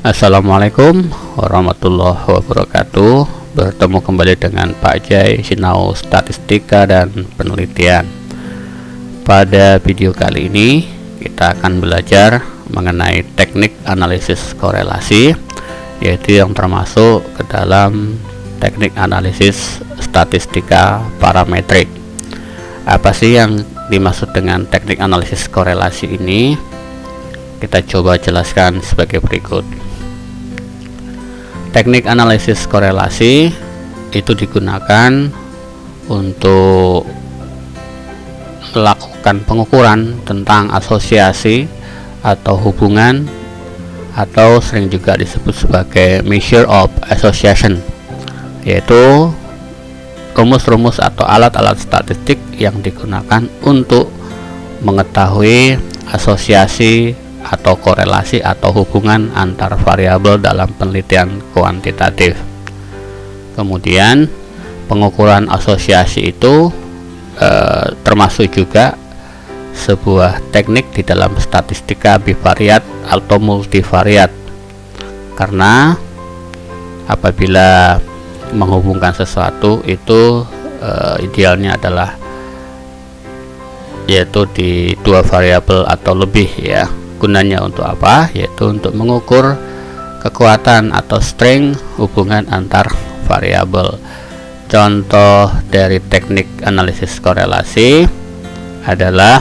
Assalamualaikum warahmatullahi wabarakatuh. Bertemu kembali dengan Pak Jai, Sinau Statistika dan Penelitian. Pada video kali ini kita akan belajar mengenai teknik analisis korelasi, yaitu yang termasuk ke dalam teknik analisis statistika parametrik. Apa sih yang dimaksud dengan teknik analisis korelasi ini? Kita coba jelaskan sebagai berikut. Teknik analisis korelasi itu digunakan untuk melakukan pengukuran tentang asosiasi atau hubungan, atau sering juga disebut sebagai measure of association, yaitu rumus-rumus atau alat-alat statistik yang digunakan untuk mengetahui asosiasi atau korelasi atau hubungan antar variabel dalam penelitian kuantitatif. Kemudian pengukuran asosiasi itu termasuk juga sebuah teknik di dalam statistika bivariat atau multivariat, karena apabila menghubungkan sesuatu itu idealnya adalah yaitu di dua variabel atau lebih ya. Gunanya untuk apa? Yaitu untuk mengukur kekuatan atau strength hubungan antar variabel. Contoh dari teknik analisis korelasi adalah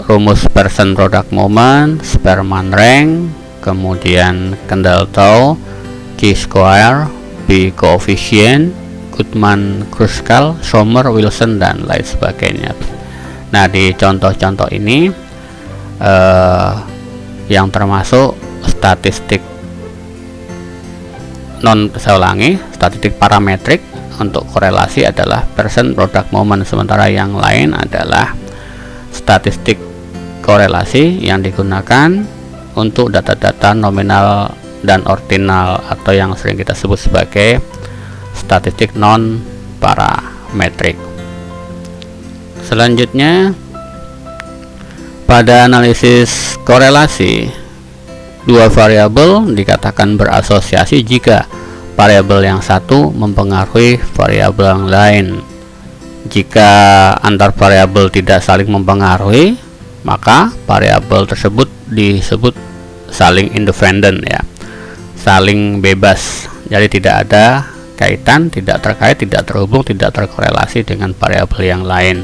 rumus Pearson product moment, Spearman rank, kemudian Kendall-Tau, chi-square, B coefficient, Goodman-Kruskal, Sommer-Wilson, dan lain sebagainya. Nah, di contoh-contoh ini yang termasuk statistik statistik parametrik untuk korelasi adalah Pearson product moment, sementara yang lain adalah statistik korelasi yang digunakan untuk data-data nominal dan ordinal, atau yang sering kita sebut sebagai statistik non parametrik. Selanjutnya, pada analisis korelasi, dua variabel dikatakan berasosiasi jika variabel yang satu mempengaruhi variabel yang lain. Jika antar variabel tidak saling mempengaruhi, maka variabel tersebut disebut saling independen ya, saling bebas. Jadi tidak ada kaitan, tidak terkait, tidak terhubung, tidak terkorelasi dengan variabel yang lain.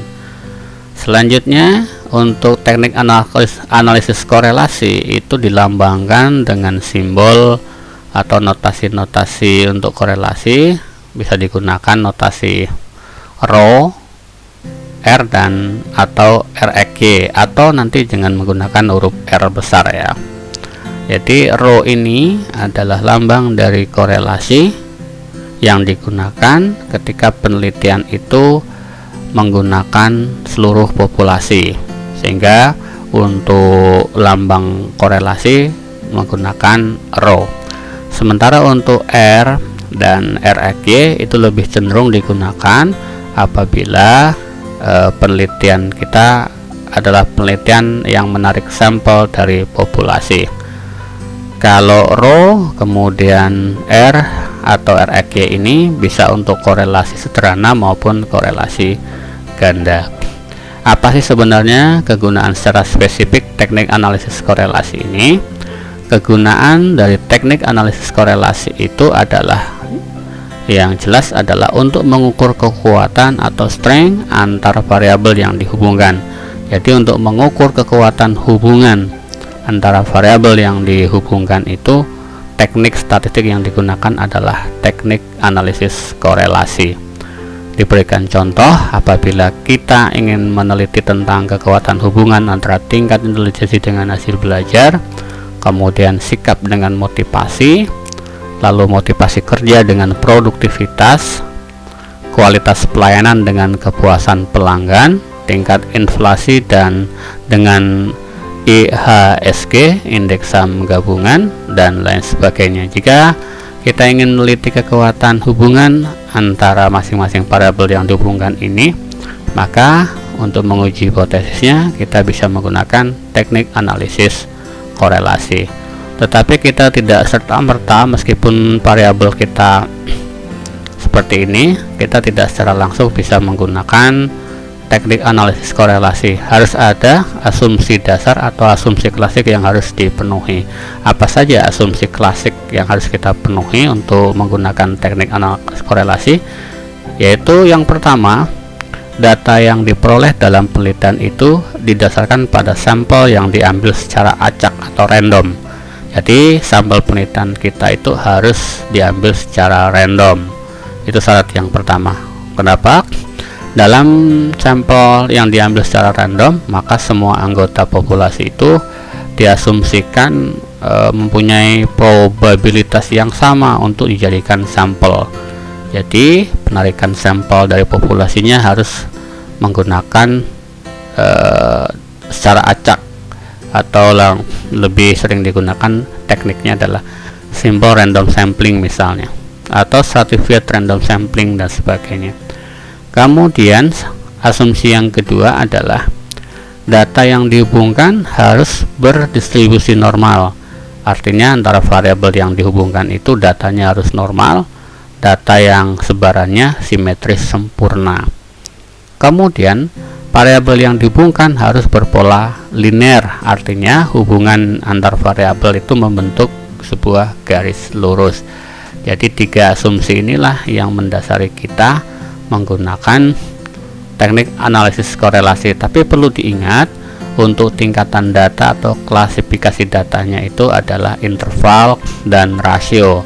Selanjutnya, untuk teknik analisis korelasi itu dilambangkan dengan simbol atau notasi-notasi untuk korelasi. Bisa digunakan notasi rho, R, dan atau REG, atau nanti dengan menggunakan huruf R besar ya. Jadi rho ini adalah lambang dari korelasi yang digunakan ketika penelitian itu menggunakan seluruh populasi, sehingga untuk lambang korelasi menggunakan rho. Sementara untuk R dan REG itu lebih cenderung digunakan apabila penelitian kita adalah penelitian yang menarik sampel dari populasi. Kalau rho kemudian R atau REG ini bisa untuk korelasi sederhana maupun korelasi ganda. Apa sih sebenarnya kegunaan secara spesifik teknik analisis korelasi ini? Kegunaan dari teknik analisis korelasi itu adalah yang jelas adalah untuk mengukur kekuatan atau strength antar variabel yang dihubungkan. Jadi untuk mengukur kekuatan hubungan antara variabel yang dihubungkan itu, teknik statistik yang digunakan adalah teknik analisis korelasi. Diberikan contoh, apabila kita ingin meneliti tentang kekuatan hubungan antara tingkat intelijensi dengan hasil belajar, kemudian sikap dengan motivasi, lalu motivasi kerja dengan produktivitas, kualitas pelayanan dengan kepuasan pelanggan, tingkat inflasi dan dengan IHSG, indeks saham gabungan, dan lain sebagainya. Jika kita ingin meneliti kekuatan hubungan antara masing-masing variabel yang dihubungkan ini, maka untuk menguji hipotesisnya kita bisa menggunakan teknik analisis korelasi. Tetapi kita tidak serta-merta, meskipun variabel kita seperti ini, kita tidak secara langsung bisa menggunakan teknik analisis korelasi. Harus ada asumsi dasar atau asumsi klasik yang harus dipenuhi. Apa saja asumsi klasik yang harus kita penuhi untuk menggunakan teknik analisis korelasi? Yaitu yang pertama, data yang diperoleh dalam penelitian itu didasarkan pada sampel yang diambil secara acak atau random. Jadi sampel penelitian kita itu harus diambil secara random. Itu syarat yang pertama. Kenapa? Dalam sampel yang diambil secara random, maka semua anggota populasi itu diasumsikan mempunyai probabilitas yang sama untuk dijadikan sampel. Jadi penarikan sampel dari populasinya harus menggunakan secara acak, atau lebih sering digunakan tekniknya adalah simple random sampling misalnya, atau stratified random sampling dan sebagainya. Kemudian asumsi yang kedua adalah data yang dihubungkan harus berdistribusi normal. Artinya antara variabel yang dihubungkan itu datanya harus normal, data yang sebarannya simetris sempurna. Kemudian variabel yang dihubungkan harus berpola linear, artinya hubungan antar variabel itu membentuk sebuah garis lurus. Jadi tiga asumsi inilah yang mendasari kita menggunakan teknik analisis korelasi. Tapi perlu diingat, untuk tingkatan data atau klasifikasi datanya itu adalah interval dan rasio.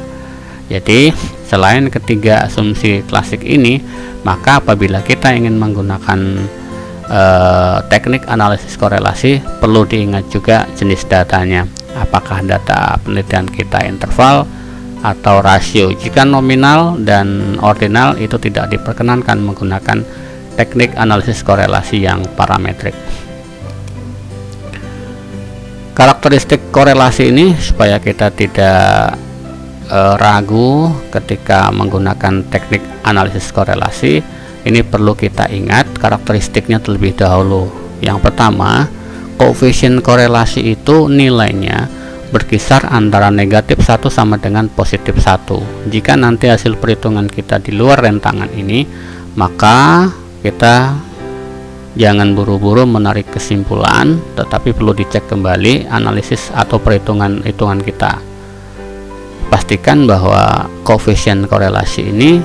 Jadi selain ketiga asumsi klasik ini, maka apabila kita ingin menggunakan teknik analisis korelasi, perlu diingat juga jenis datanya. Apakah data penelitian kita interval atau rasio? Jika nominal dan ordinal itu tidak diperkenankan menggunakan teknik analisis korelasi yang parametrik. Karakteristik korelasi ini supaya kita tidak ragu ketika menggunakan teknik analisis korelasi, ini perlu kita ingat karakteristiknya terlebih dahulu. Yang pertama, koefisien korelasi itu nilainya berkisar antara negatif 1 sama dengan positif 1. Jika nanti hasil perhitungan kita di luar rentangan ini, maka kita jangan buru-buru menarik kesimpulan, tetapi perlu dicek kembali analisis atau perhitungan kita. Pastikan bahwa koefisien korelasi ini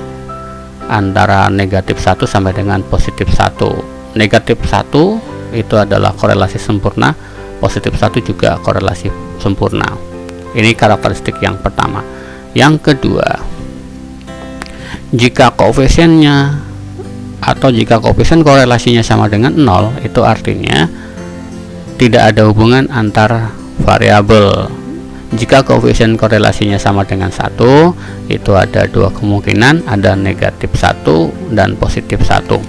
antara negatif 1 sampai dengan positif 1. Negatif 1 itu adalah korelasi sempurna, positif 1 juga korelasi sempurna. Ini karakteristik yang pertama. Yang kedua, jika koefisiennya atau jika koefisien korelasinya sama dengan 0, itu artinya tidak ada hubungan antar variabel. Jika koefisien korelasinya sama dengan 1, itu ada dua kemungkinan, ada negatif 1 dan positif 1.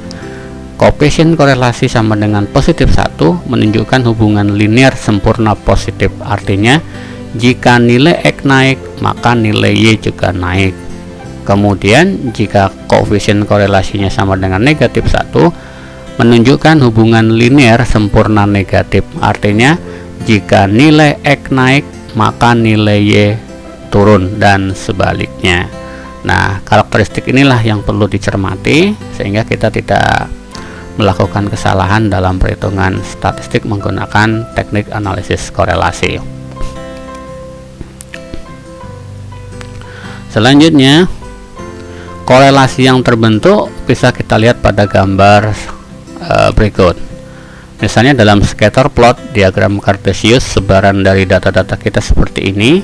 Koefisien korelasi sama dengan positif 1 menunjukkan hubungan linear sempurna positif. Artinya jika nilai X naik, maka nilai Y juga naik. Kemudian jika koefisien korelasinya sama dengan negatif 1 menunjukkan hubungan linear sempurna negatif. Artinya jika nilai X naik, maka nilai Y turun dan sebaliknya. Nah, karakteristik inilah yang perlu dicermati sehingga kita tidak melakukan kesalahan dalam perhitungan statistik menggunakan teknik analisis korelasi. Selanjutnya, korelasi yang terbentuk bisa kita lihat pada gambar berikut. Misalnya dalam scatter plot diagram Cartesius, sebaran dari data-data kita seperti ini,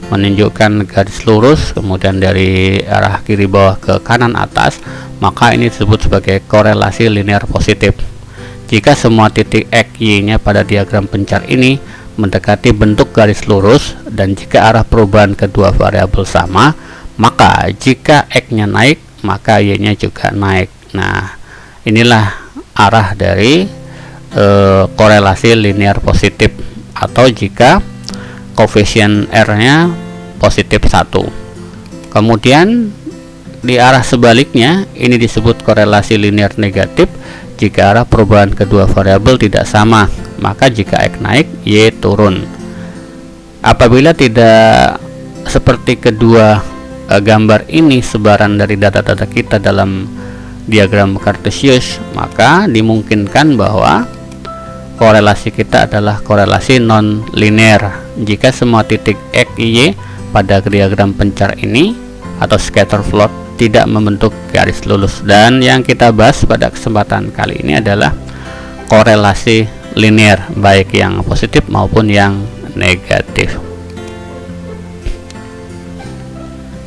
menunjukkan garis lurus, kemudian dari arah kiri bawah ke kanan atas, maka ini disebut sebagai korelasi linear positif. Jika semua titik X, Y-nya pada diagram pencar ini mendekati bentuk garis lurus, dan jika arah perubahan kedua variabel sama, maka jika X-nya naik, maka Y-nya juga naik. Nah, inilah arah dari korelasi linear positif, atau jika koefisien R-nya positif 1. Kemudian di arah sebaliknya ini disebut korelasi linear negatif jika arah perubahan kedua variabel tidak sama, maka jika X naik, Y turun. Apabila tidak seperti kedua gambar ini sebaran dari data-data kita dalam diagram kartesius, maka dimungkinkan bahwa korelasi kita adalah korelasi non-linear jika semua titik X, Y pada diagram pencar ini atau scatter plot tidak membentuk garis lurus. Dan yang kita bahas pada kesempatan kali ini adalah korelasi linear, baik yang positif maupun yang negatif.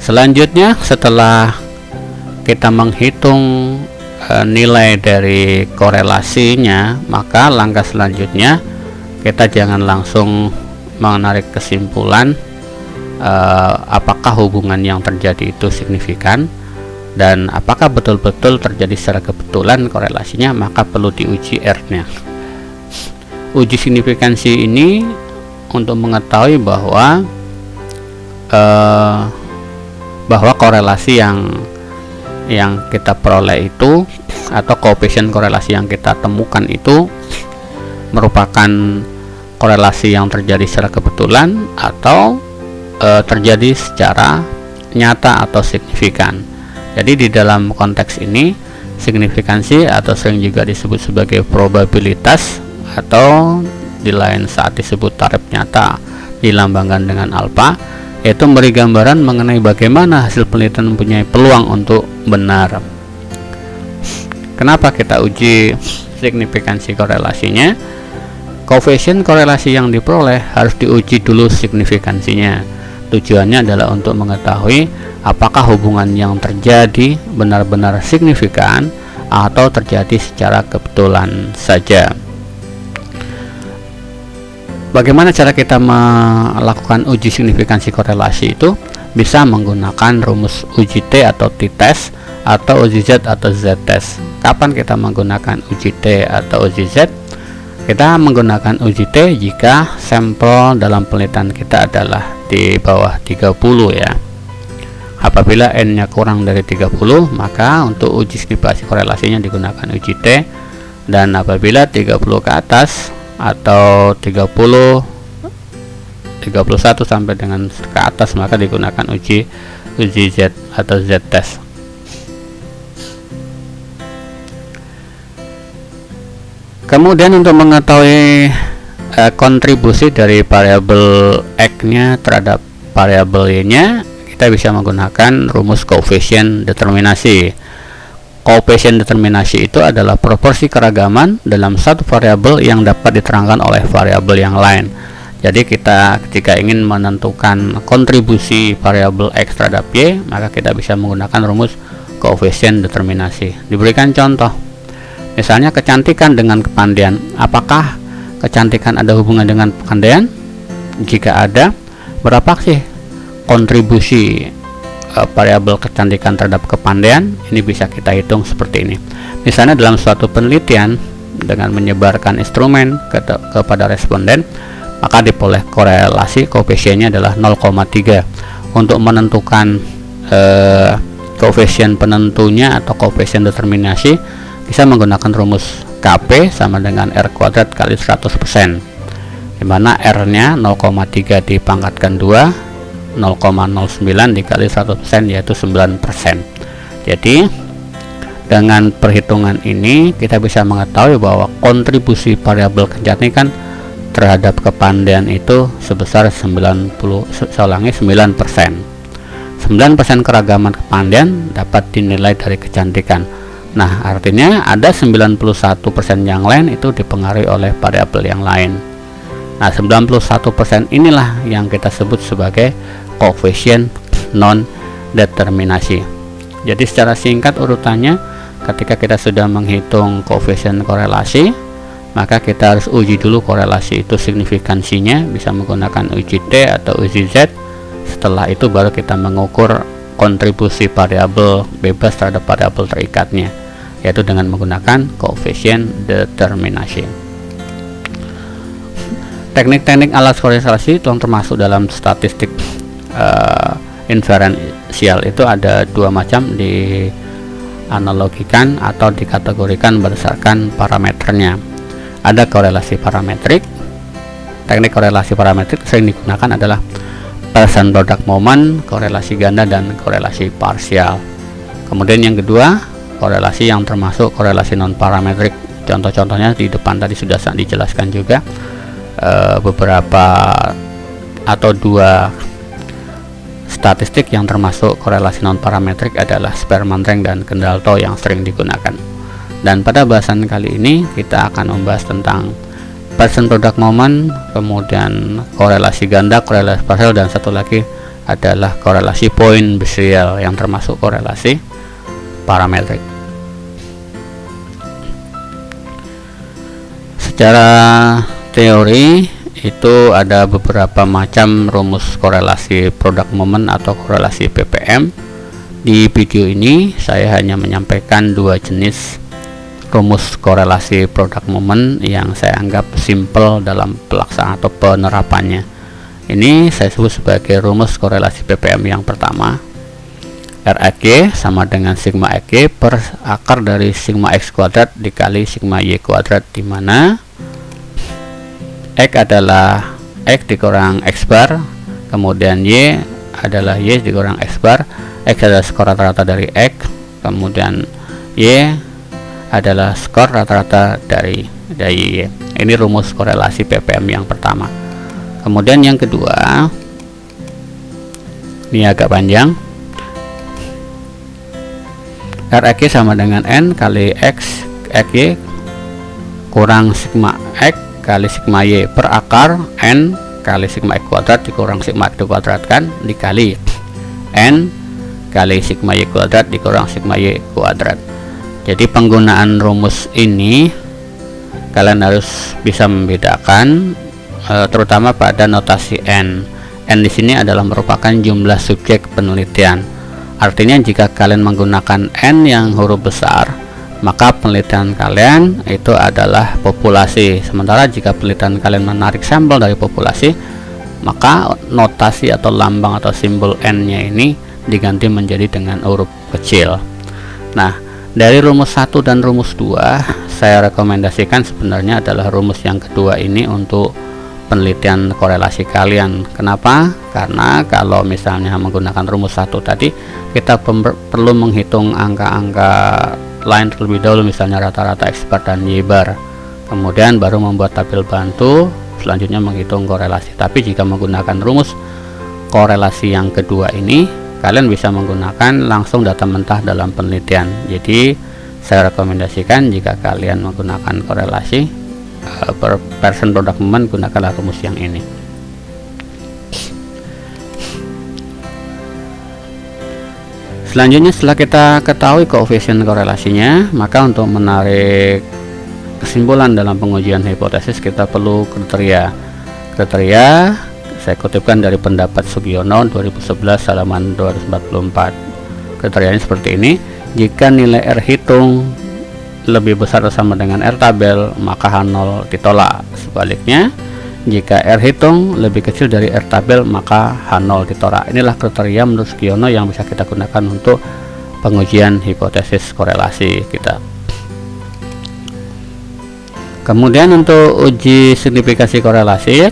Selanjutnya, setelah kita menghitung nilai dari korelasinya, maka langkah selanjutnya kita jangan langsung menarik kesimpulan apakah hubungan yang terjadi itu signifikan dan apakah betul-betul terjadi secara kebetulan korelasinya, maka perlu diuji R-nya. Uji signifikansi ini untuk mengetahui bahwa korelasi yang kita peroleh itu atau koefisien korelasi yang kita temukan itu merupakan korelasi yang terjadi secara kebetulan atau terjadi secara nyata atau signifikan. Jadi di dalam konteks ini, signifikansi atau sering juga disebut sebagai probabilitas atau di lain saat disebut taraf nyata dilambangkan dengan alfa, yaitu memberi gambaran mengenai bagaimana hasil penelitian mempunyai peluang untuk benar. Kenapa kita uji signifikansi korelasinya? Koefisien korelasi yang diperoleh harus diuji dulu signifikansinya. Tujuannya adalah untuk mengetahui apakah hubungan yang terjadi benar-benar signifikan atau terjadi secara kebetulan saja. Bagaimana cara kita melakukan uji signifikansi korelasi itu? Bisa menggunakan rumus uji T atau t-test atau uji Z atau z-test. Kapan kita menggunakan uji T atau uji Z? Kita menggunakan uji T jika sampel dalam penelitian kita adalah di bawah 30 ya. Apabila N-nya kurang dari 30, maka untuk uji signifikansi korelasinya digunakan uji T, dan apabila 30 ke atas atau 31 sampai dengan ke atas, maka digunakan uji Z atau z-test. Kemudian untuk mengetahui kontribusi dari variabel X-nya terhadap variabel Y-nya, kita bisa menggunakan rumus koefisien determinasi. Koefisien determinasi itu adalah proporsi keragaman dalam satu variabel yang dapat diterangkan oleh variabel yang lain. Jadi kita ketika ingin menentukan kontribusi variabel X terhadap Y, maka kita bisa menggunakan rumus koefisien determinasi. Diberikan contoh, misalnya kecantikan dengan kepandaian. Apakah kecantikan ada hubungan dengan kepandaian? Jika ada, berapa sih kontribusi variabel kecantikan terhadap kepandaian? Ini bisa kita hitung seperti ini. Misalnya dalam suatu penelitian dengan menyebarkan instrumen kepada responden, maka diperoleh korelasi koefisiennya adalah 0,3. Untuk menentukan koefisien penentunya atau koefisien determinasi, bisa menggunakan rumus KP sama dengan R kuadrat kali 100%, dimana R nya 0,3 dipangkatkan 2, 0,09 dikali 100% yaitu 9%. Jadi dengan perhitungan ini kita bisa mengetahui bahwa kontribusi variabel kecantikan terhadap kepandaian itu sebesar 9%. 9% keragaman kepandaian dapat dinilai dari kecantikan. Nah, artinya ada 91% yang lain itu dipengaruhi oleh variabel yang lain. Nah, 91% inilah yang kita sebut sebagai koefisien non-determinasi. Jadi secara singkat urutannya, ketika kita sudah menghitung koefisien korelasi, maka kita harus uji dulu korelasi itu signifikansinya, bisa menggunakan uji T atau uji Z. Setelah itu baru kita mengukur kontribusi variabel bebas terhadap variabel terikatnya, yaitu dengan menggunakan koefisien determinasi. Teknik-teknik alat korelasi yang termasuk dalam statistik inferensial itu ada dua macam, dianalogikan atau dikategorikan berdasarkan parameternya. Ada korelasi parametrik teknik korelasi parametrik sering digunakan adalah person product moment, korelasi ganda, dan korelasi parsial. Kemudian yang kedua, korelasi yang termasuk korelasi non parametrik. Contoh-contohnya di depan tadi sudah dijelaskan juga. Beberapa atau dua statistik yang termasuk korelasi non parametrik adalah Spearman rank dan Kendall-Tau yang sering digunakan. Dan pada bahasan kali ini kita akan membahas tentang person product moment, kemudian korelasi ganda, korelasi parsial, dan satu lagi adalah korelasi point Bessel yang termasuk korelasi parametrik. Secara teori itu ada beberapa macam rumus korelasi product moment atau korelasi PPM. Di video ini saya hanya menyampaikan dua jenis rumus korelasi product moment yang saya anggap simple dalam pelaksanaan atau penerapannya. Ini saya sebut sebagai rumus korelasi PPM yang pertama. RAG sama dengan sigma EG per akar dari sigma X kuadrat dikali sigma Y kuadrat, di mana X adalah X dikurang X bar, kemudian Y adalah Y dikurang X bar. X adalah skor rata-rata dari X, kemudian Y adalah skor rata-rata dari Y. Ini rumus korelasi PPM yang pertama. Kemudian yang kedua, ini agak panjang. RAG sama dengan N kali X XY kurang sigma X kali sigma Y per akar N kali sigma X kuadrat dikurang sigma X dikuadratkan dikali N kali sigma Y kuadrat dikurang sigma Y kuadrat. Jadi penggunaan rumus ini kalian harus bisa membedakan terutama pada notasi N. N di sini adalah merupakan jumlah subjek penelitian. Artinya jika kalian menggunakan N yang huruf besar, maka penelitian kalian itu adalah populasi. Sementara jika penelitian kalian menarik sampel dari populasi, maka notasi atau lambang atau simbol N-nya ini diganti menjadi dengan huruf kecil. Nah, dari rumus 1 dan rumus 2, saya rekomendasikan sebenarnya adalah rumus yang kedua ini untuk penelitian korelasi kalian. Kenapa? Karena kalau misalnya menggunakan rumus 1 tadi, kita perlu menghitung angka-angka lain terlebih dahulu, misalnya rata-rata X bar dan Y bar, kemudian baru membuat tabel bantu, selanjutnya menghitung korelasi. Tapi jika menggunakan rumus korelasi yang kedua ini, kalian bisa menggunakan langsung data mentah dalam penelitian. Jadi saya rekomendasikan jika kalian menggunakan korelasi person product moment, gunakanlah rumus yang ini. Selanjutnya, setelah kita ketahui koefisien korelasinya, maka untuk menarik kesimpulan dalam pengujian hipotesis kita perlu kriteria. Kriteria saya kutipkan dari pendapat Sugiono 2011 halaman 244. Kriterianya seperti ini: jika nilai R hitung lebih besar atau sama dengan R tabel, maka H0 ditolak. Sebaliknya, jika R hitung lebih kecil dari R tabel, maka H0 ditolak. Inilah kriteria menurut Sugiono yang bisa kita gunakan untuk pengujian hipotesis korelasi kita. Kemudian untuk uji signifikasi korelasi,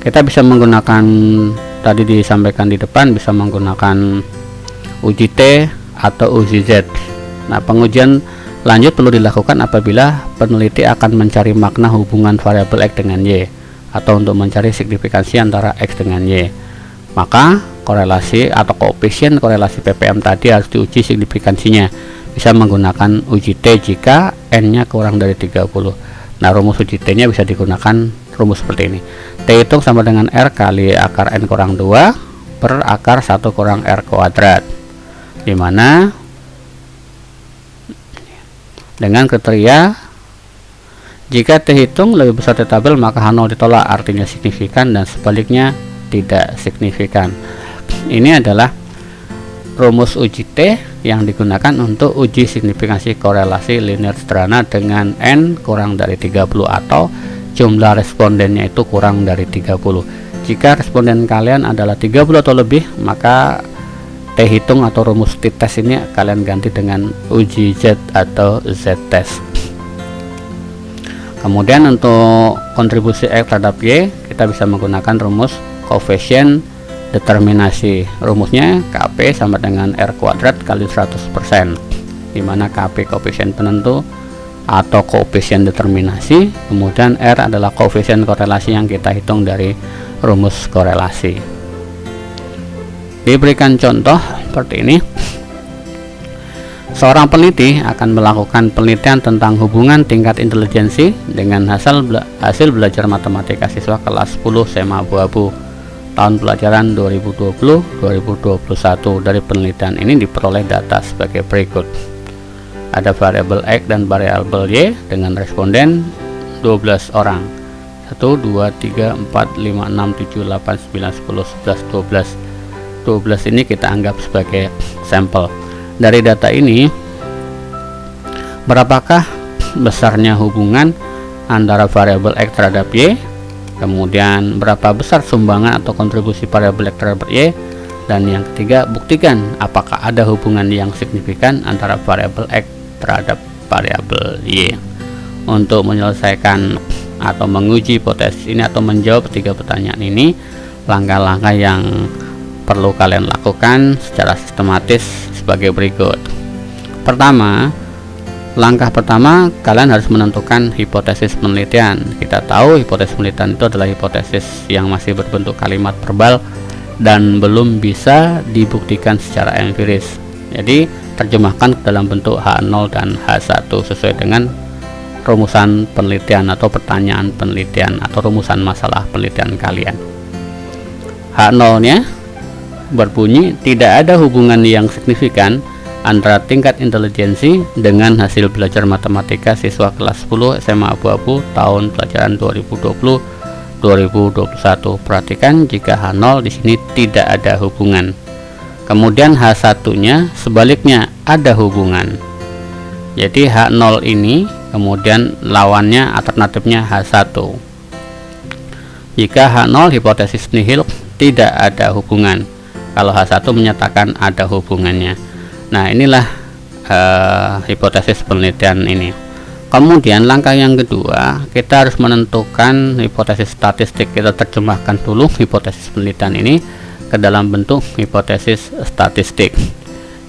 kita bisa menggunakan, tadi disampaikan di depan, bisa menggunakan uji T atau uji Z. Nah, pengujian lanjut perlu dilakukan apabila peneliti akan mencari makna hubungan variabel X dengan Y atau untuk mencari signifikansi antara X dengan Y. Maka korelasi atau koefisien korelasi PPM tadi harus diuji signifikansinya. Bisa menggunakan uji T jika N-nya kurang dari 30. Nah, rumus uji T-nya bisa digunakan rumus seperti ini. T hitung sama dengan R kali akar N kurang 2 per akar 1 kurang R kuadrat, dimana dengan kriteria jika T hitung lebih besar T tabel, maka H0 ditolak, artinya signifikan, dan sebaliknya tidak signifikan. Ini adalah rumus uji T yang digunakan untuk uji signifikansi korelasi linear sederhana dengan N kurang dari 30 atau jumlah respondennya itu kurang dari 30. Jika responden kalian adalah 30 atau lebih, maka T hitung atau rumus t-test ini kalian ganti dengan uji Z atau Z-test. Kemudian untuk kontribusi X terhadap Y, kita bisa menggunakan rumus koefisien determinasi. Rumusnya KP sama dengan R kuadrat kali 100%, dimana KP koefisien penentu atau koefisien determinasi, kemudian R adalah koefisien korelasi yang kita hitung dari rumus korelasi. Diberikan contoh seperti ini. Seorang peneliti akan melakukan penelitian tentang hubungan tingkat intelijensi dengan hasil belajar matematika siswa kelas 10 SMA Abu-Abu tahun pelajaran 2020-2021. Dari penelitian ini diperoleh data sebagai berikut. Ada variabel X dan variabel Y dengan responden 12 orang. 1, 2, 3, 4, 5, 6, 7, 8, 9, 10, 11, 12. 12 ini kita anggap sebagai sampel. Dari data ini, berapakah besarnya hubungan antara variabel X terhadap Y, kemudian berapa besar sumbangan atau kontribusi variabel X terhadap Y, dan yang ketiga, buktikan apakah ada hubungan yang signifikan antara variabel X terhadap variabel Y. Untuk menyelesaikan atau menguji hipotesis ini atau menjawab 3 pertanyaan ini, langkah-langkah yang perlu kalian lakukan secara sistematis sebagai berikut. Pertama, langkah pertama, kalian harus menentukan hipotesis penelitian. Kita tahu hipotesis penelitian itu adalah hipotesis yang masih berbentuk kalimat verbal dan belum bisa dibuktikan secara empiris. Jadi terjemahkan ke dalam bentuk H0 dan H1 sesuai dengan rumusan penelitian atau pertanyaan penelitian atau rumusan masalah penelitian kalian. H0 nya berbunyi, tidak ada hubungan yang signifikan antara tingkat intelijensi dengan hasil belajar matematika siswa kelas 10 SMA Abu-Abu tahun pelajaran 2020-2021. Perhatikan jika H0 di sini tidak ada hubungan. Kemudian H1-nya sebaliknya ada hubungan. Jadi H0 ini kemudian lawannya alternatifnya H1. Jika H0 hipotesis nihil, tidak ada hubungan. Kalau H1 menyatakan ada hubungannya. Nah, inilah hipotesis penelitian ini. Kemudian langkah yang kedua, kita harus menentukan hipotesis statistik. Kita terjemahkan dulu hipotesis penelitian ini ke dalam bentuk hipotesis statistik.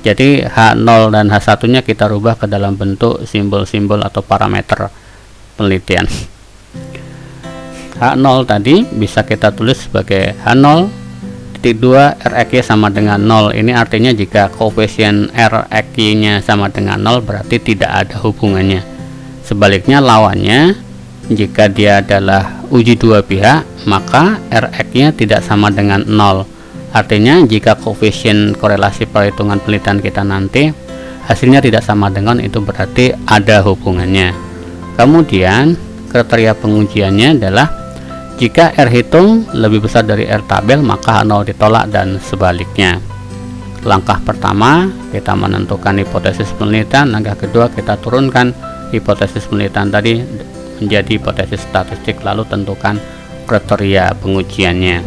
Jadi H0 dan H1 nya kita rubah ke dalam bentuk simbol-simbol atau parameter penelitian. H0 tadi bisa kita tulis sebagai H0 2 RX sama dengan 0. Ini artinya jika koefisien RX nya sama dengan 0 berarti tidak ada hubungannya. Sebaliknya lawannya, jika dia adalah uji dua pihak, maka RX nya tidak sama dengan 0. Artinya jika koefisien korelasi perhitungan penelitian kita nanti hasilnya tidak sama dengan itu berarti ada hubungannya. Kemudian kriteria pengujiannya adalah jika R hitung lebih besar dari R tabel, maka H0 ditolak dan sebaliknya. Langkah pertama, kita menentukan hipotesis penelitian. Langkah kedua, kita turunkan hipotesis penelitian tadi menjadi hipotesis statistik, lalu tentukan kriteria pengujiannya.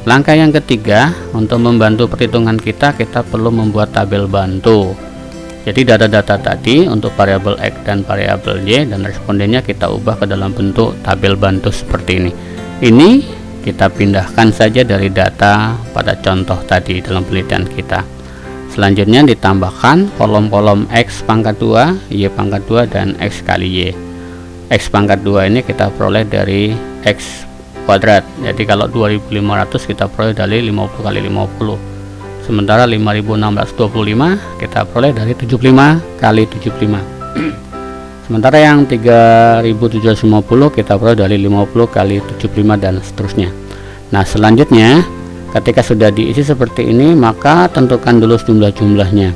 Langkah yang ketiga, untuk membantu perhitungan kita perlu membuat tabel bantu. Jadi data-data tadi untuk variabel X dan variabel Y dan respondennya kita ubah ke dalam bentuk tabel bantu seperti ini. Ini kita pindahkan saja dari data pada contoh tadi dalam penelitian kita. Selanjutnya ditambahkan kolom-kolom X pangkat 2, Y pangkat 2, dan X kali Y. X pangkat 2 ini kita peroleh dari X kuadrat. Jadi kalau 2500 kita peroleh dari 50 kali 50. Sementara 5625 kita peroleh dari 75 kali 75. Sementara yang 3750 kita peroleh dari 50 kali 75 dan seterusnya. Nah, selanjutnya ketika sudah diisi seperti ini, maka tentukan dulu jumlah-jumlahnya.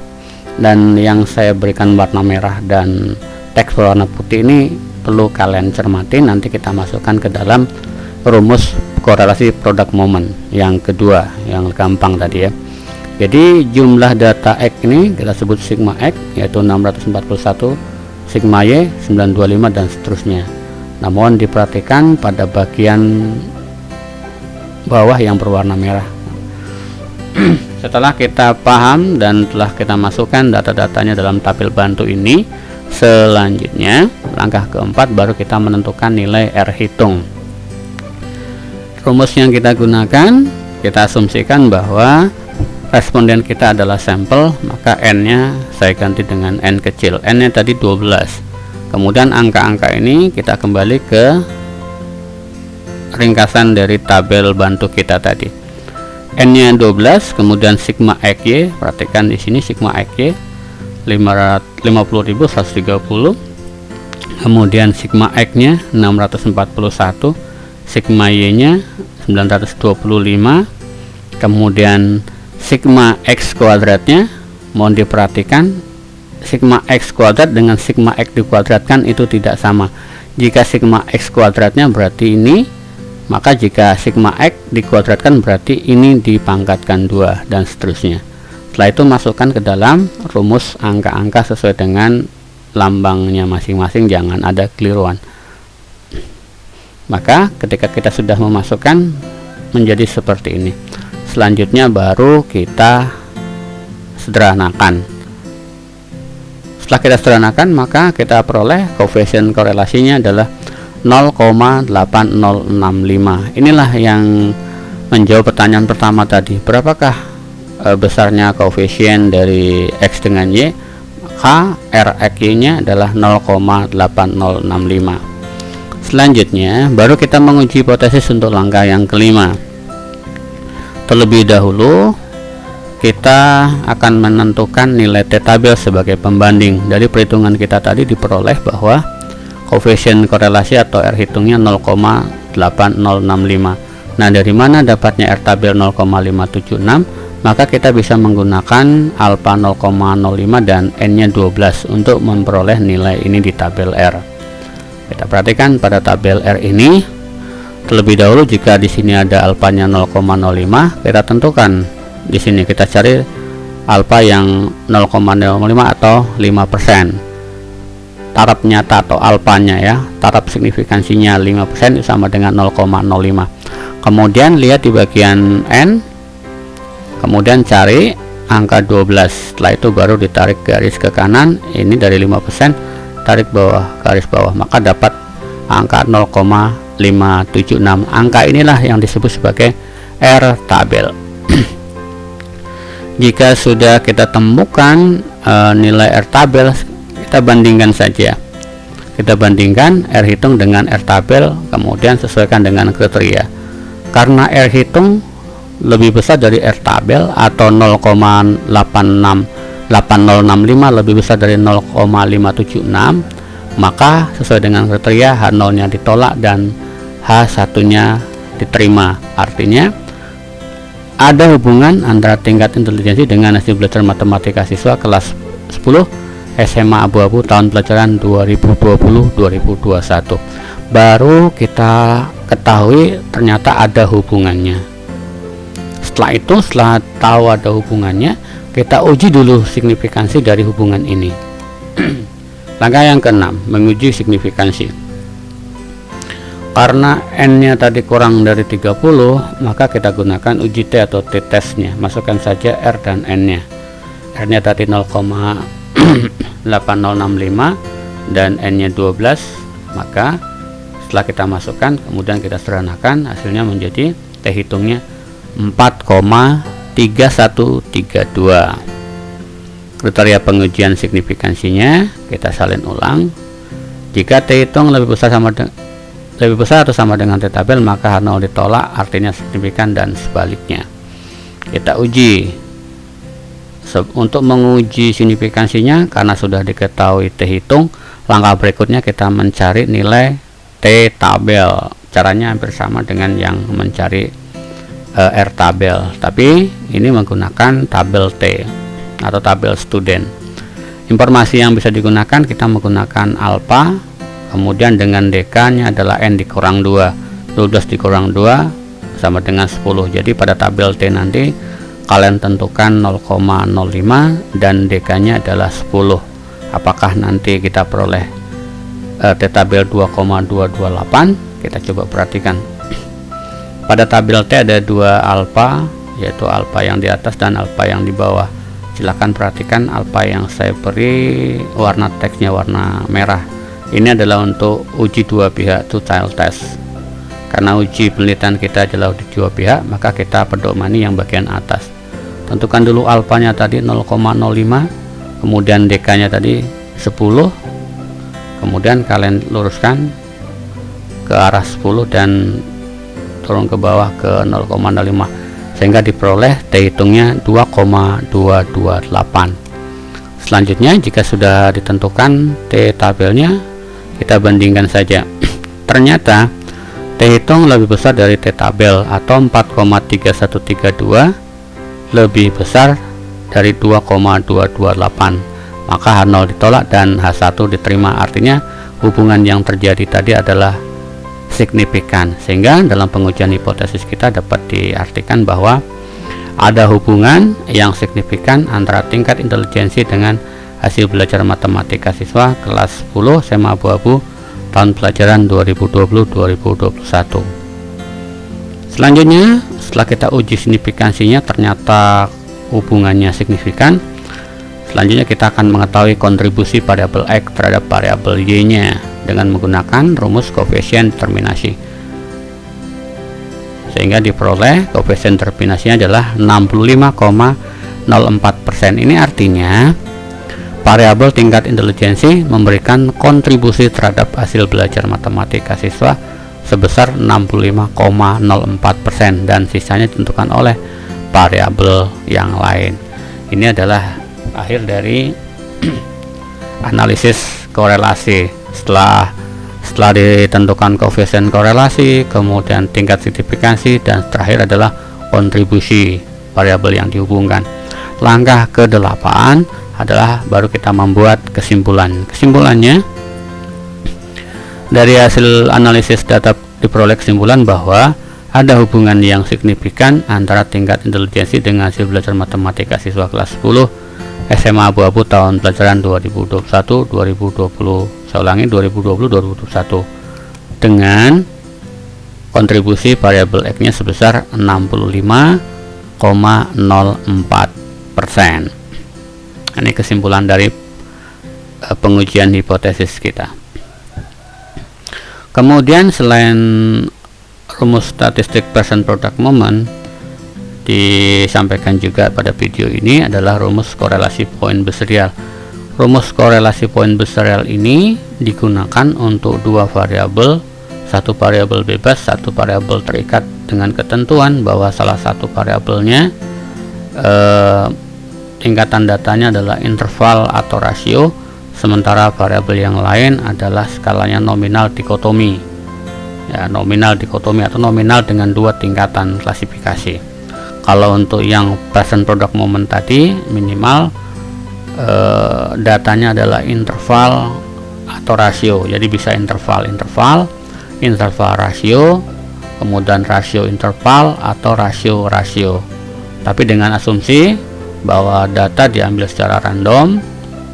Dan yang saya berikan warna merah dan teks berwarna putih ini perlu kalian cermati, nanti kita masukkan ke dalam rumus korelasi produk momen yang kedua, yang gampang tadi ya. Jadi jumlah data X ini kita sebut sigma X, yaitu 641, sigma Y 925 dan seterusnya. Namun diperhatikan pada bagian bawah yang berwarna merah. Setelah kita paham dan telah kita masukkan data-datanya dalam tabel bantu ini, Selanjutnya, langkah keempat baru kita menentukan nilai R hitung. Rumus yang kita gunakan, kita asumsikan bahwa responden kita adalah sampel, maka N-nya saya ganti dengan N kecil. N-nya tadi 12. Kemudian angka-angka ini kita kembali ke ringkasan dari tabel bantu kita tadi. N-nya 12, kemudian sigma XY, perhatikan di sini sigma XY 50.130, kemudian sigma X-nya 641, sigma Y-nya 925, kemudian sigma X kuadratnya, mohon diperhatikan sigma X kuadrat dengan sigma X dikuadratkan itu tidak sama. Jika sigma X kuadratnya berarti ini, maka jika sigma X dikuadratkan berarti ini dipangkatkan 2, dan seterusnya. Setelah itu masukkan ke dalam rumus angka-angka sesuai dengan lambangnya masing-masing, jangan ada keliruan. Maka ketika kita sudah memasukkan menjadi seperti ini, selanjutnya baru kita sederhanakan. Setelah kita sederhanakan, maka kita peroleh koefisien korelasinya adalah 0,8065. Inilah yang menjawab pertanyaan pertama tadi, berapakah besarnya koefisien dari X dengan Y, maka RXY nya adalah 0,8065. Selanjutnya baru kita menguji hipotesis untuk langkah yang kelima. Terlebih dahulu kita akan menentukan nilai T tabel sebagai pembanding. Dari perhitungan kita tadi diperoleh bahwa koefisien korelasi atau R hitungnya 0,8065. Nah, dari mana dapatnya R tabel 0,576? Maka kita bisa menggunakan alfa 0,05 dan N-nya 12 untuk memperoleh nilai ini di tabel R. Kita perhatikan pada tabel R ini, terlebih dahulu jika di sini ada alfanya 0,05, kita tentukan di sini, kita cari alfa yang 0,05 atau 5%. Taraf nyata atau alfanya ya, taraf signifikansinya 5% sama dengan 0,05. Kemudian lihat di bagian N, kemudian cari angka 12. Setelah itu baru ditarik garis ke kanan, ini dari 5%, tarik bawah, garis bawah, maka dapat angka 0,576. Angka inilah yang disebut sebagai R tabel. Jika sudah kita temukan nilai R tabel, kita bandingkan saja. Kita bandingkan R hitung dengan R tabel, kemudian sesuaikan dengan kriteria. Karena R hitung lebih besar dari R tabel atau 0,8065 lebih besar dari 0,576, maka sesuai dengan kriteria H0 nya ditolak dan H1 nya diterima. Artinya ada hubungan antara tingkat intelijensi dengan hasil belajar matematika siswa kelas 10 SMA abu-abu tahun pelajaran 2020-2021. Baru kita ketahui ternyata ada hubungannya. Setelah itu, setelah tahu ada hubungannya, kita uji dulu signifikansi dari hubungan ini. Langkah yang keenam, menguji signifikansi. Karena N-nya tadi kurang dari 30, maka kita gunakan uji T atau T-testnya. Masukkan saja R dan N-nya. R-nya tadi 0,8065 dan N-nya 12, maka setelah kita masukkan, kemudian kita sederhanakan, hasilnya menjadi T hitungnya 4,3132. Kriteria pengujian signifikansinya kita salin ulang. Jika T hitung lebih besar atau sama dengan T tabel, maka H0 ditolak, artinya signifikan, dan sebaliknya. Kita uji. Untuk menguji signifikansinya, karena sudah diketahui T hitung, langkah berikutnya kita mencari nilai T tabel. Caranya hampir sama dengan yang mencari R tabel, tapi ini menggunakan tabel T atau tabel student. Informasi yang bisa digunakan, kita menggunakan alfa, kemudian dengan DK nya adalah N dikurang 2, 12 dikurang 2 sama dengan 10. Jadi pada tabel T nanti kalian tentukan 0,05 dan DK nya adalah 10. Apakah nanti kita peroleh T tabel 2,228? Kita coba perhatikan. Pada tabel T ada dua alfa, yaitu alfa yang di atas dan alfa yang di bawah. Silahkan perhatikan apa yang saya beri warna teksnya warna merah. Ini adalah untuk uji dua pihak, two child test. Karena uji penelitian kita adalah di dua pihak, maka kita pedomani yang bagian atas. Tentukan dulu alfanya tadi 0,05, kemudian dekanya tadi 10, kemudian kalian luruskan ke arah 10 dan turun ke bawah ke 0,05, sehingga diperoleh T hitungnya 2,228. Selanjutnya, jika sudah ditentukan T tabelnya, kita bandingkan saja. Ternyata T hitung lebih besar dari T tabel, atau 4,3132 lebih besar dari 2,228. Maka H0 ditolak dan H1 diterima. Artinya hubungan yang terjadi tadi adalah signifikan, sehingga dalam pengujian hipotesis kita dapat diartikan bahwa ada hubungan yang signifikan antara tingkat intelijensi dengan hasil belajar matematika siswa kelas 10 SMA Abu-Abu tahun pelajaran 2020-2021. Selanjutnya, setelah kita uji signifikansinya ternyata hubungannya signifikan, selanjutnya kita akan mengetahui kontribusi variabel X terhadap variabel Y-nya dengan menggunakan rumus koefisien determinasi, sehingga diperoleh koefisien determinasinya adalah 65,04%. Ini artinya variabel tingkat intelijensi memberikan kontribusi terhadap hasil belajar matematika siswa sebesar 65,04%, dan sisanya ditentukan oleh variabel yang lain. Ini adalah akhir dari analisis korelasi. Setelah ditentukan koefisien korelasi, kemudian tingkat signifikansi, dan terakhir adalah kontribusi variabel yang dihubungkan. Langkah ke-8 adalah baru kita membuat kesimpulan. Kesimpulannya, dari hasil analisis data diperoleh kesimpulan bahwa ada hubungan yang signifikan antara tingkat intelijensi dengan hasil belajar matematika siswa kelas 10 SMA Abu-Abu tahun pelajaran 2020 dengan kontribusi variabel X-nya sebesar 65,04%. Ini kesimpulan dari pengujian hipotesis kita. Kemudian selain rumus statistik percent product moment, disampaikan juga pada video ini adalah rumus korelasi poin beserial. Rumus korelasi poin beserial ini digunakan untuk dua variabel, satu variabel bebas, satu variabel terikat, dengan ketentuan bahwa salah satu variabelnya tingkatan datanya adalah interval atau rasio, sementara variabel yang lain adalah skalanya nominal dikotomi. Ya, nominal dikotomi atau nominal dengan dua tingkatan klasifikasi. Kalau untuk yang present product moment tadi, minimal datanya adalah interval atau rasio. Jadi bisa interval rasio, kemudian rasio interval atau rasio. Tapi dengan asumsi bahwa data diambil secara random,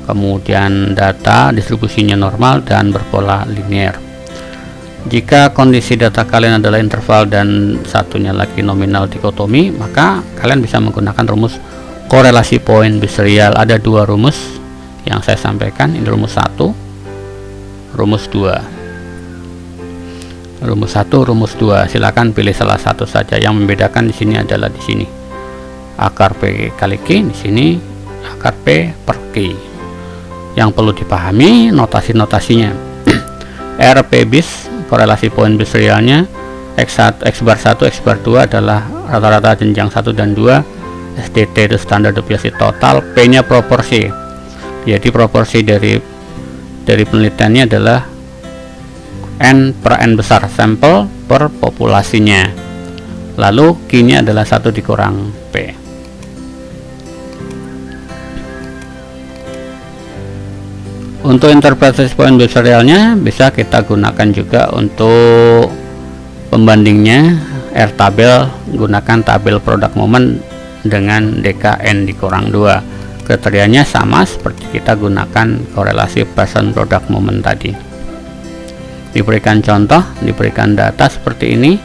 kemudian data distribusinya normal dan berpola linear. Jika kondisi data kalian adalah interval dan satunya lagi nominal dikotomi, maka kalian bisa menggunakan rumus korelasi poin beserial. Ada dua rumus yang saya sampaikan, ini rumus 1, rumus 2. Rumus 1, rumus 2. Silakan pilih salah satu saja. Yang membedakan di sini adalah di sini akar P kali Q, di sini akar P per Q. Yang perlu dipahami notasi-notasinya. RP bis, korelasi poin beserialnya X1, X bar 1, X bar 2 adalah rata-rata jenjang 1 dan 2. SDT itu standar deviasi total, P nya proporsi. Jadi proporsi dari penelitiannya adalah N per N besar, sampel per populasinya. Lalu Q nya adalah 1 dikurang P. Untuk interpretasi poin beserialnya bisa kita gunakan juga untuk pembandingnya R tabel, gunakan tabel product moment dengan DKN dikurang 2. Kriterianya sama seperti kita gunakan korelasi present product moment tadi. Diberikan contoh, diberikan data seperti ini.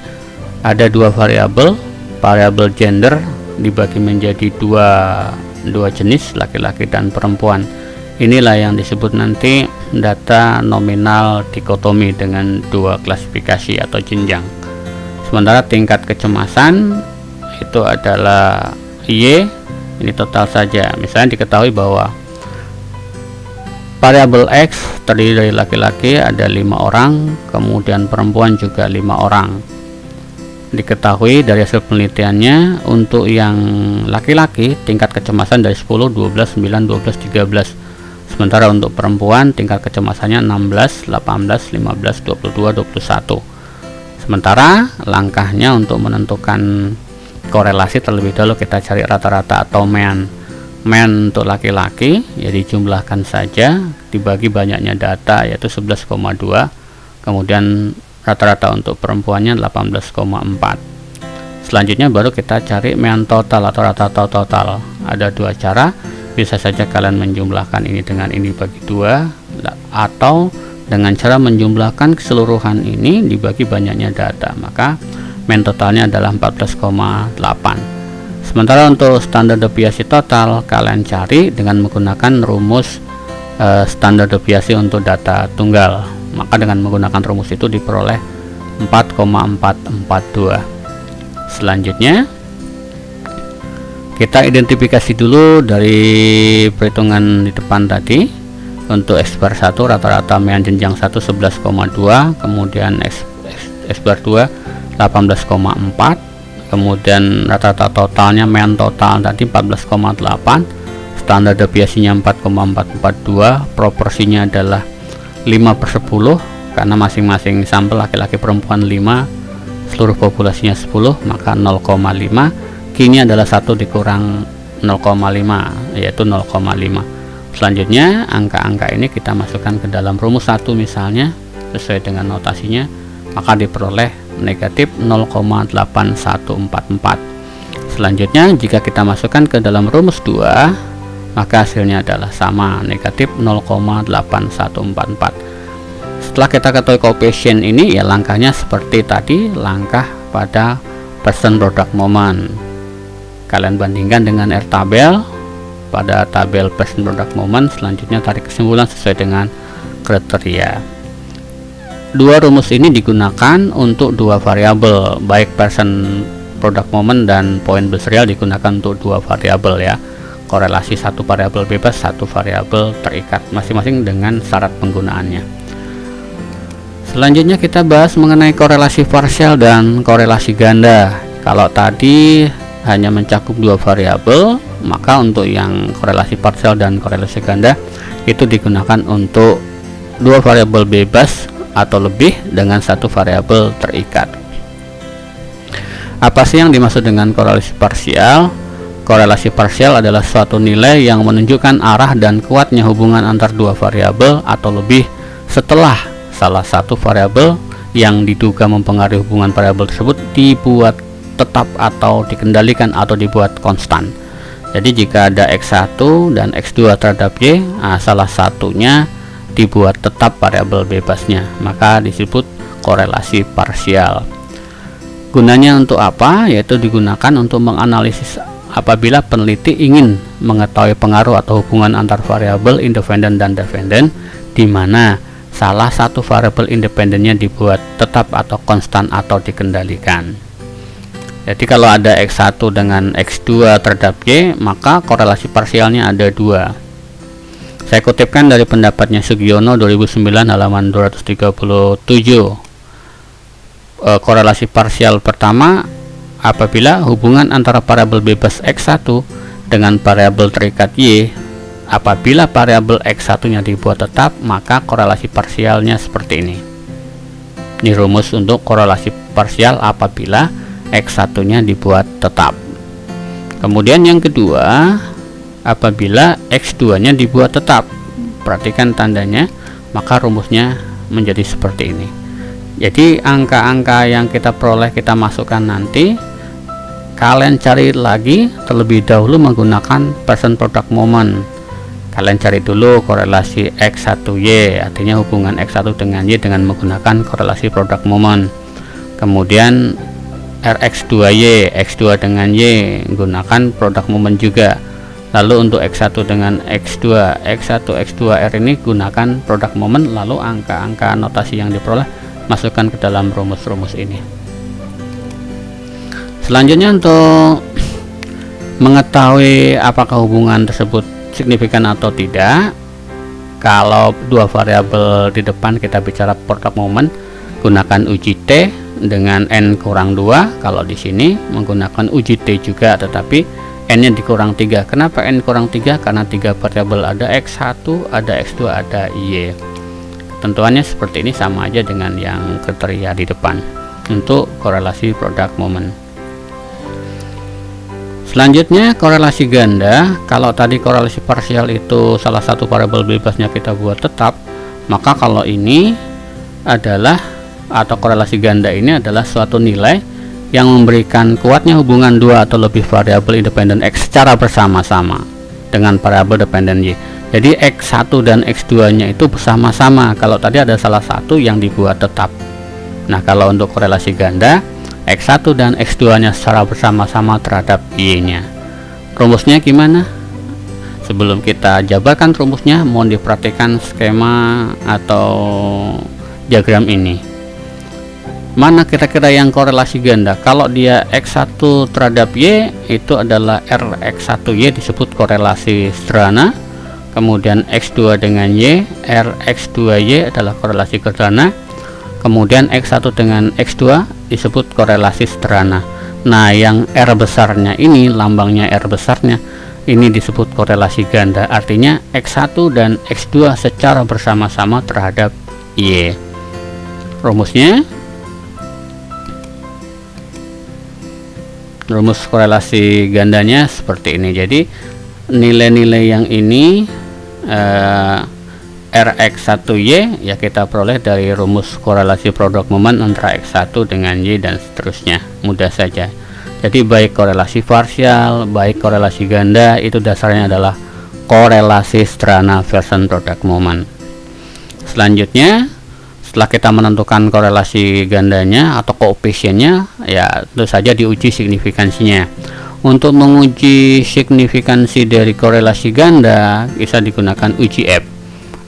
Ada dua variabel gender dibagi menjadi dua dua jenis, laki-laki dan perempuan. Inilah yang disebut nanti data nominal dikotomi dengan dua klasifikasi atau jenjang. Sementara tingkat kecemasan itu adalah Y, ini total saja. Misalnya diketahui bahwa variabel X terdiri dari laki-laki ada 5 orang, kemudian perempuan juga 5 orang. Diketahui dari hasil penelitiannya untuk yang laki-laki tingkat kecemasan dari 10, 12, 9, 12, 13. Sementara untuk perempuan tingkat kecemasannya 16, 18, 15, 22, 21. Sementara langkahnya untuk menentukan korelasi terlebih dahulu kita cari rata-rata atau mean. Mean untuk laki-laki ya dijumlahkan saja dibagi banyaknya data yaitu 11,2, kemudian rata-rata untuk perempuannya 18,4. Selanjutnya baru kita cari mean total atau rata-rata total. Ada dua cara, bisa saja kalian menjumlahkan ini dengan ini bagi 2 atau dengan cara menjumlahkan keseluruhan ini dibagi banyaknya data, maka mean totalnya adalah 14,8. Sementara untuk standar deviasi total kalian cari dengan menggunakan rumus standar deviasi untuk data tunggal, maka dengan menggunakan rumus itu diperoleh 4,442. Selanjutnya kita identifikasi dulu dari perhitungan di depan tadi. Untuk X bar 1 rata-rata mean jenjang 1 11,2, kemudian X bar 2 18,4, kemudian rata-rata totalnya mean total tadi 14,8, standar deviasinya 4,442, proporsinya adalah 5/10 karena masing-masing sampel laki-laki perempuan 5, seluruh populasinya 10, maka 0,5. Q-nya adalah 1 dikurang 0,5 yaitu 0,5. Selanjutnya angka-angka ini kita masukkan ke dalam rumus 1 misalnya sesuai dengan notasinya, maka diperoleh negatif 0,8144. Selanjutnya jika kita masukkan ke dalam rumus 2, maka hasilnya adalah sama, negatif 0,8144. Setelah kita ketahui koefisien ini ya langkahnya seperti tadi, langkah pada percent product moment. Kalian bandingkan dengan R tabel. Pada tabel percent product moment selanjutnya tarik kesimpulan sesuai dengan kriteria. Dua rumus ini digunakan untuk dua variabel, baik percent product moment dan point serial digunakan untuk dua variabel ya. Korelasi satu variabel bebas, satu variabel terikat, masing-masing dengan syarat penggunaannya. Selanjutnya kita bahas mengenai korelasi parsial dan korelasi ganda. Kalau tadi hanya mencakup dua variabel, maka untuk yang korelasi parsial dan korelasi ganda itu digunakan untuk dua variabel bebas atau lebih dengan satu variabel terikat. Apa sih yang dimaksud dengan korelasi parsial? Korelasi parsial adalah suatu nilai yang menunjukkan arah dan kuatnya hubungan antar dua variabel atau lebih setelah salah satu variabel yang diduga mempengaruhi hubungan variabel tersebut dibuat tetap atau dikendalikan atau dibuat konstan. Jadi jika ada X1 dan X2 terhadap Y, salah satunya dibuat tetap variabel bebasnya, maka disebut korelasi parsial. Gunanya untuk apa? Yaitu digunakan untuk menganalisis apabila peneliti ingin mengetahui pengaruh atau hubungan antar variabel independen dan dependen, di mana salah satu variabel independennya dibuat tetap atau konstan atau dikendalikan. Jadi kalau ada X1 dengan X2 terhadap Y, maka korelasi parsialnya ada dua. Saya kutipkan dari pendapatnya Sugiono 2009 halaman 237. Korelasi parsial pertama, apabila hubungan antara variabel bebas X1 dengan variabel terikat Y, apabila variabel X1 nya dibuat tetap, maka korelasi parsialnya seperti ini. Ini rumus untuk korelasi parsial apabila X1 nya dibuat tetap. Kemudian yang kedua, apabila X2 nya dibuat tetap, perhatikan tandanya, maka rumusnya menjadi seperti ini. Jadi angka-angka yang kita peroleh kita masukkan nanti, kalian cari lagi terlebih dahulu menggunakan percent product moment. Kalian cari dulu korelasi X1Y, artinya hubungan X1 dengan Y dengan menggunakan korelasi product moment. Kemudian Rx2Y, X2 dengan Y, gunakan product moment juga. Lalu untuk X1 dengan X2, X1 X2R ini gunakan produk momen, lalu angka-angka notasi yang diperoleh masukkan ke dalam rumus-rumus ini. Selanjutnya untuk mengetahui apakah hubungan tersebut signifikan atau tidak, kalau dua variabel di depan kita bicara produk momen, gunakan uji T dengan N kurang 2. Kalau di sini menggunakan uji T juga, tetapi N nya dikurang 3. Kenapa N kurang 3? Karena 3 variabel, ada X1, ada X2, ada Y. Ketentuannya seperti ini, sama aja dengan yang kriteria di depan untuk korelasi produk momen. Selanjutnya korelasi ganda. Kalau tadi korelasi parsial itu salah satu variabel bebasnya kita buat tetap, maka kalau ini adalah, atau korelasi ganda ini adalah suatu nilai yang memberikan kuatnya hubungan dua atau lebih variabel independen X secara bersama-sama dengan variabel dependen Y. Jadi X1 dan X2 nya itu bersama-sama. Kalau tadi ada salah satu yang dibuat tetap. Nah, kalau untuk korelasi ganda, X1 dan X2 nya secara bersama-sama terhadap Y nya. Rumusnya gimana? Sebelum kita jabarkan rumusnya, mohon diperhatikan skema atau diagram ini. Mana kira-kira yang korelasi ganda? Kalau dia X1 terhadap Y, itu adalah Rx1Y disebut korelasi sederhana. Kemudian X2 dengan Y, Rx2Y adalah korelasi sederhana. Kemudian X1 dengan X2 disebut korelasi sederhana. Nah, yang R besarnya ini, lambangnya R besarnya ini disebut korelasi ganda. Artinya X1 dan X2 secara bersama-sama terhadap Y. Rumusnya, rumus korelasi gandanya seperti ini. Jadi nilai-nilai yang ini Rx1Y ya kita peroleh dari rumus korelasi produk momen antara X1 dengan Y dan seterusnya. Mudah saja. Jadi baik korelasi parsial, baik korelasi ganda, itu dasarnya adalah korelasi sederhana version produk momen. Selanjutnya, setelah kita menentukan korelasi gandanya atau koefisiennya, ya tentu saja diuji signifikansinya. Untuk menguji signifikansi dari korelasi ganda bisa digunakan uji F.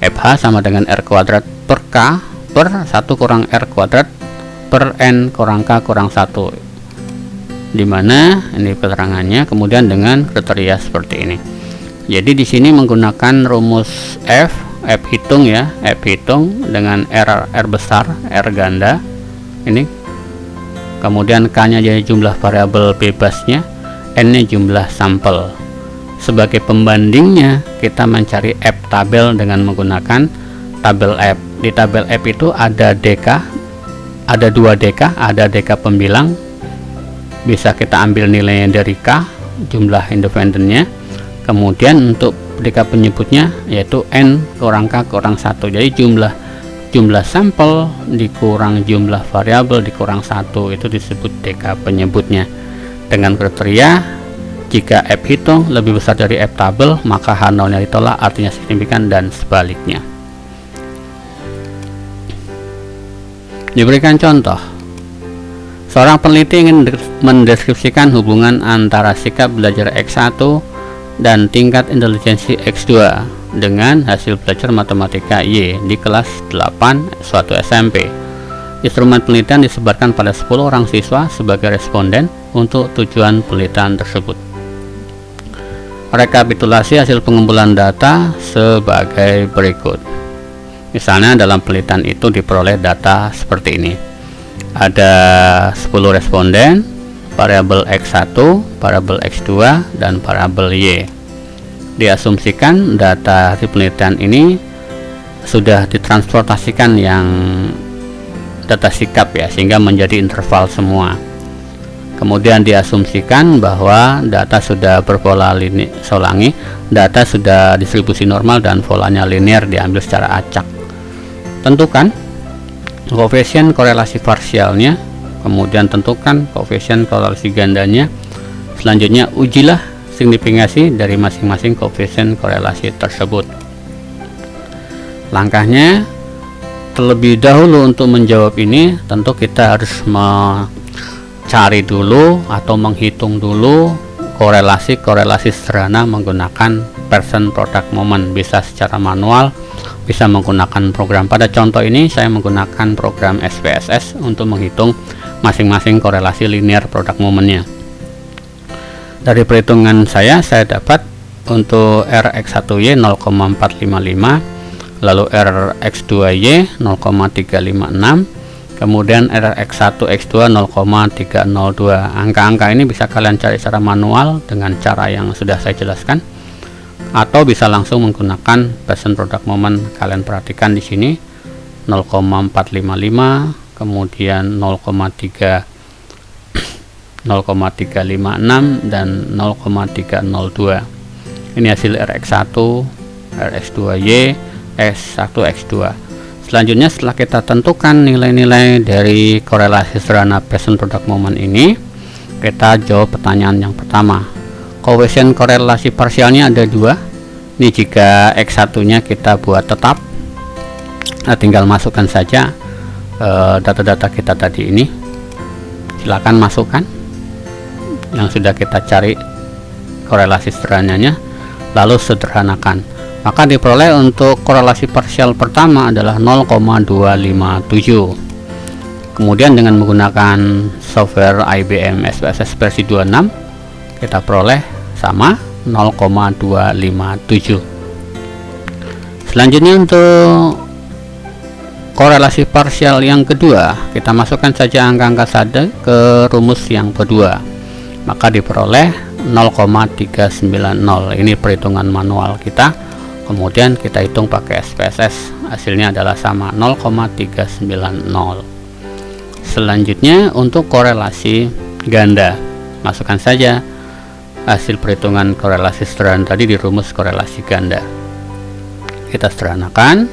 FH sama dengan R kuadrat per K per 1 kurang R kuadrat per N kurang K kurang 1. Dimana ini keterangannya, kemudian dengan kriteria seperti ini. Jadi di sini menggunakan rumus F hitung ya, F hitung dengan R besar, R ganda ini, kemudian K nya jadi jumlah variabel bebasnya, N nya jumlah sampel. Sebagai pembandingnya kita mencari F tabel dengan menggunakan tabel F. Di tabel F itu ada DK, ada 2 DK, ada DK pembilang, bisa kita ambil nilainya dari K, jumlah independennya. Kemudian untuk DK penyebutnya yaitu N kurang K kurang 1. Jadi jumlah sampel dikurang jumlah variabel dikurang 1, itu disebut DK penyebutnya. Dengan kriteria jika F hitung lebih besar dari F tabel, maka H0 nya ditolak, artinya signifikan, dan sebaliknya. Diberikan contoh. Seorang peneliti ingin mendeskripsikan hubungan antara sikap belajar X1 dan tingkat intelijensi X2 dengan hasil belajar matematika Y di kelas 8 suatu SMP. Instrumen penelitian disebarkan pada 10 orang siswa sebagai responden untuk tujuan penelitian tersebut. Rekapitulasi hasil pengumpulan data sebagai berikut. Misalnya dalam penelitian itu diperoleh data seperti ini. Ada 10 responden, variabel X1, variabel X2, dan variabel Y. Diasumsikan data hasil penelitian ini sudah ditransportasikan yang data sikap ya, sehingga menjadi interval semua. Kemudian diasumsikan bahwa data sudah berpola Solangi, data sudah distribusi normal dan polanya linear diambil secara acak. Tentukan koefisien korelasi parsialnya, kemudian tentukan koefisien korelasi gandanya. Selanjutnya ujilah signifikansi dari masing-masing koefisien korelasi tersebut. Langkahnya, terlebih dahulu untuk menjawab ini tentu kita harus mencari dulu atau menghitung dulu korelasi sederhana menggunakan person product moment, bisa secara manual, bisa menggunakan program. Pada contoh ini saya menggunakan program SPSS untuk menghitung masing-masing korelasi linear product momentnya. Dari perhitungan saya dapat untuk Rx1Y 0,455, lalu Rx2Y 0,356, kemudian Rx1x2 0,302. Angka-angka ini bisa kalian cari secara manual dengan cara yang sudah saya jelaskan, atau bisa langsung menggunakan person product moment. Kalian perhatikan di sini 0,455, kemudian 0,356 dan 0,302. Ini hasil Rx1, Rx2Y, S1x2. Selanjutnya, setelah kita tentukan nilai-nilai dari korelasi sederhana person product moment ini, kita jawab pertanyaan yang pertama. Koefisien korelasi parsialnya ada 2. Ini jika X1 nya kita buat tetap, tinggal masukkan saja data-data kita tadi ini. Silakan masukkan yang sudah kita cari korelasi sederhananya, lalu sederhanakan. Maka diperoleh untuk korelasi parsial pertama adalah 0,257. Kemudian dengan menggunakan software IBM SPSS versi 26, kita peroleh sama 0,257. Selanjutnya untuk korelasi parsial yang kedua, kita masukkan saja angka-angka sada ke rumus yang kedua, maka diperoleh 0,390. Ini perhitungan manual kita, kemudian kita hitung pakai SPSS, hasilnya adalah sama 0,390. Selanjutnya untuk korelasi ganda, masukkan saja hasil perhitungan korelasi sederhana tadi di rumus korelasi ganda. Kita sederhanakan,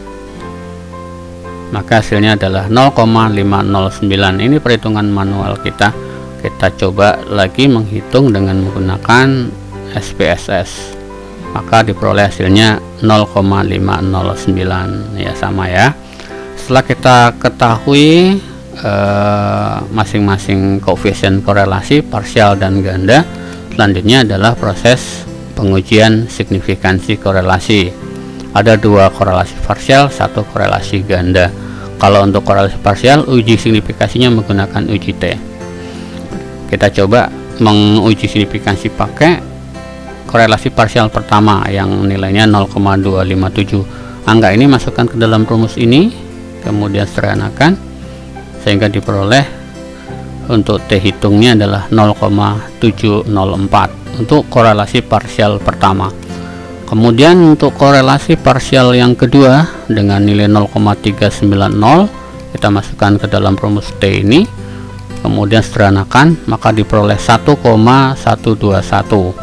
maka hasilnya adalah 0,509. Ini perhitungan manual kita. Kita coba lagi menghitung dengan menggunakan SPSS, maka diperoleh hasilnya 0,509. Ya, sama ya. Setelah kita ketahui masing-masing koefisien korelasi parsial dan ganda, selanjutnya adalah proses pengujian signifikansi korelasi. Ada 2 korelasi parsial, 1 korelasi ganda. Kalau untuk korelasi parsial, uji signifikasinya menggunakan uji T. Kita coba menguji signifikansi pakai korelasi parsial pertama yang nilainya 0,257. Angka ini masukkan ke dalam rumus ini, kemudian sederhanakan sehingga diperoleh untuk T hitungnya adalah 0,704 untuk korelasi parsial pertama. Kemudian untuk korelasi parsial yang kedua dengan nilai 0,390, kita masukkan ke dalam rumus T ini, kemudian sederhanakan, maka diperoleh 1,121.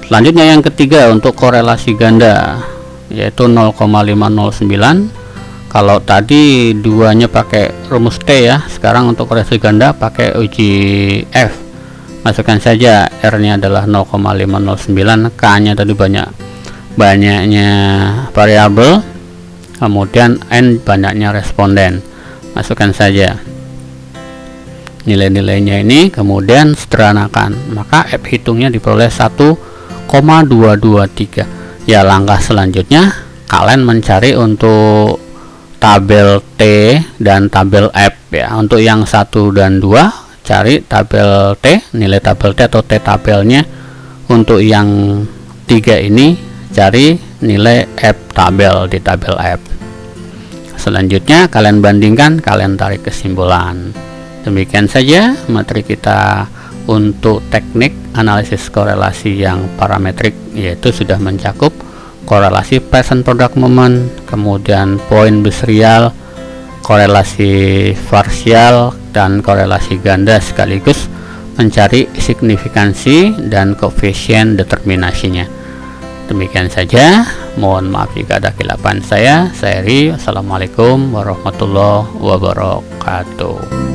Selanjutnya yang ketiga untuk korelasi ganda, yaitu 0,509. Kalau tadi duanya pakai rumus T ya, sekarang untuk korelasi ganda pakai uji F. Masukkan saja R nya adalah 0,509, K nya tadi banyaknya variabel, kemudian N banyaknya responden. Masukkan saja nilai-nilainya ini, kemudian sederhanakan, maka F hitungnya diperoleh 1,223. Ya, langkah selanjutnya kalian mencari untuk tabel T dan tabel F ya. Untuk yang 1 dan 2 cari tabel T, nilai tabel T atau T tabelnya. Untuk yang 3 ini cari nilai F tabel di tabel F. Selanjutnya kalian bandingkan, kalian tarik kesimpulan. Demikian saja materi kita untuk teknik analisis korelasi yang parametrik, yaitu sudah mencakup korelasi person product moment, kemudian poin beserial, korelasi parsial, dan korelasi ganda, sekaligus mencari signifikansi dan koefisien determinasinya. Demikian saja, mohon maaf jika ada kesilapan saya Ri. Assalamualaikum warahmatullahi wabarakatuh.